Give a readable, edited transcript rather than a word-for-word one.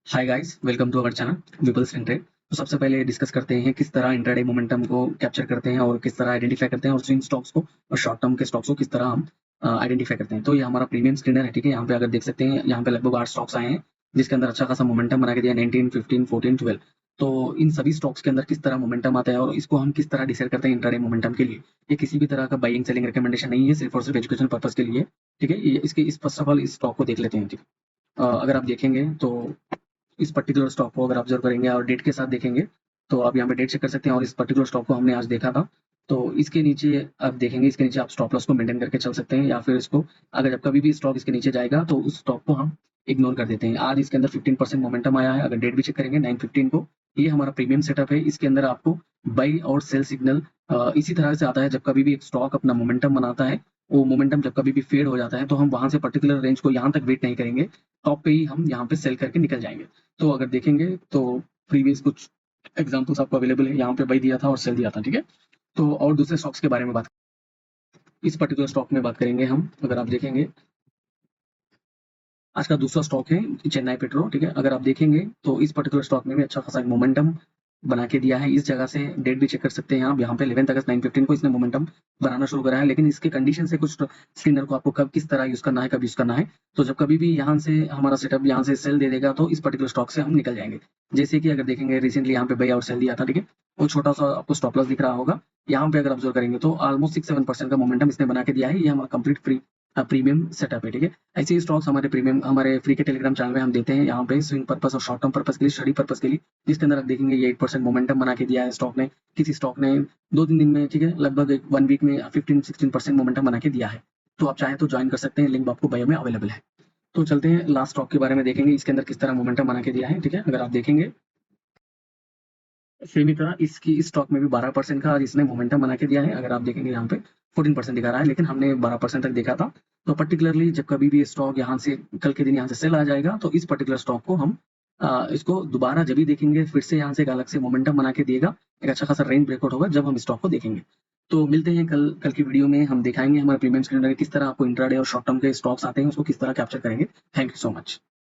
Hi guys, welcome to our channel Vipul's in trade. तो सबसे पहले डिस्कस करते हैं किस तरह इंट्राडे मोमेंटम को कैप्चर करते हैं और किस तरह आइडेंटिफाई करते हैं और स्विंग स्टॉक्स को और शॉर्ट टर्म के स्टॉक्स को किस तरह हम आइडेंटिफाई करते हैं। तो ये हमारा प्रीमियम स्क्रीनर है, ठीक है। यहाँ पे अगर देख सकते हैं, यहाँ पे लगभग 8 स्टॉक्स आए हैं जिसके अंदर अच्छा खासा मोमेंटम बना के दिया 19, 15, 14, 12। तो इन सभी स्टॉक्स के अंदर किस तरह मोमेंटम आता है और इसको हम किस तरह डिसाइड करते हैं इंट्राडे मोमेंटम के लिए। ये किसी भी तरह का बाइंग सेलिंग रिकमेंडेशन नहीं है, सिर्फ और सिर्फ एजुकेशन पर्पज के लिए, ठीक है। ये इसके इस फर्स्ट ऑफ ऑल इस स्टॉक को देख लेते हैं, ठीक है। अगर आप देखेंगे तो इस पर्टिकुलर स्टॉक को अगर ऑब्जर्व करेंगे और डेट के साथ देखेंगे तो आप यहाँ पे डेट चेक कर सकते हैं। और इस पर्टिकुलर स्टॉक को हमने आज देखा था, तो इसके नीचे आप देखेंगे, इसके नीचे आप स्टॉप लॉस को मेंटेन करके चल सकते हैं, या फिर इसको अगर जब कभी भी स्टॉक इसके नीचे जाएगा तो उस स्टॉक को हम इग्नोर कर देते हैं। आज इसके अंदर 15% मोमेंटम आया है। अगर डेट भी चेक करेंगे 9/15 को, ये हमारा प्रीमियम सेटअप है। इसके अंदर आपको बाई और सेल सिग्नल इसी तरह से आता है। जब कभी भी एक स्टॉक अपना मोमेंटम बनाता है, वो मोमेंटम जब कभी भी फेड हो जाता है तो हम वहां से पर्टिकुलर रेंज को यहाँ तक वेट नहीं करेंगे, टॉप पे ही हम यहाँ पे सेल करके निकल जाएंगे। तो अगर देखेंगे तो प्रीवियस कुछ एग्जांपल्स आपको अवेलेबल है, यहाँ पे बाई दिया था और सेल दिया था, ठीक है। तो और दूसरे स्टॉक्स के बारे में बात, इस पर्टिकुलर स्टॉक में बात करेंगे हम। अगर आप देखेंगे, आज का दूसरा स्टॉक है चेन्नई पेट्रो, ठीक है। अगर आप देखेंगे तो इस पर्टिकुलर स्टॉक में भी अच्छा खासा मोमेंटम बना के दिया है। इस जगह से डेट भी चेक कर सकते हैं आप, यहाँ पे 11 अगस्त 9/15 को इसने मोमेंटम बनाना शुरू करा है। लेकिन इसके कंडीशन से कुछ स्क्रीनर को आपको कब किस तरह यूज करना है, कब यूज करना है। तो जब कभी भी यहाँ से हमारा सेटअप यहाँ से सेल दे देगा तो इस पर्टिकुलर स्टॉक से हम निकल जाएंगे। जैसे कि अगर देखेंगे रिसेंटली यहाँ पे बाई और सेल दिया था, ठीक है। वो छोटा सा आपको स्टॉप लॉस दिख रहा होगा। यहाँ पे अगर ऑब्जर्व करेंगे तो ऑलमोस्ट 6-7% का मोमेंटम इसने बना के दिया है। ये हमारा कंप्लीट फ्री प्रीमियम सेटअप है, ठीक है। ऐसे ही स्टॉक्स हमारे प्रीमियम हमारे फ्री के टेलीग्राम चैनल में हम देते हैं, यहाँ पे स्विंग पर्पस और शॉर्ट टर्म पर्पस के लिए, स्टडी पर्पस के लिए, जिसके अंदर आप देखेंगे ये 8% मोमेंटम बना के दिया है स्टॉक ने। किसी स्टॉक ने 2-3 दिन में, ठीक है, लगभग 1 वीक में 15-16% मोमेंटम बना के दिया है। तो आप चाहें तो ज्वाइन कर सकते हैं, लिंक आपको बायो में अवेलेबल है। तो चलते हैं लास्ट स्टॉक के बारे में देखेंगे, इसके अंदर किस तरह मोमेंटम बना के दिया है, ठीक है। अगर आप देखेंगे सेम ही तरह इसकी इस स्टॉक में भी 12% का आज इसने मोमेंटम बना के दिया है। अगर आप देखेंगे यहाँ पे 14% दिखा रहा है, लेकिन हमने 12% तक देखा था। तो पर्टिकुलरली जब कभी भी स्टॉक यहाँ से कल के दिन यहाँ से सेल आ जाएगा तो इस पर्टिकुलर स्टॉक को हम इसको दोबारा जब भी देखेंगे फिर से यहाँ से एक अलग से मोमेंटम बना के देगा। एक अच्छा खासा रेंज ब्रेकआउट होगा जब हम स्टॉक को देखेंगे। तो मिलते हैं कल कल की वीडियो में। हम दिखाएंगे हमारे प्रीमियम स्क्रीनर किस तरह आपको इंट्राडे और शॉर्ट टर्म के स्टॉक्स आते हैं उसको किस तरह कैप्चर करेंगे। Thank you so much.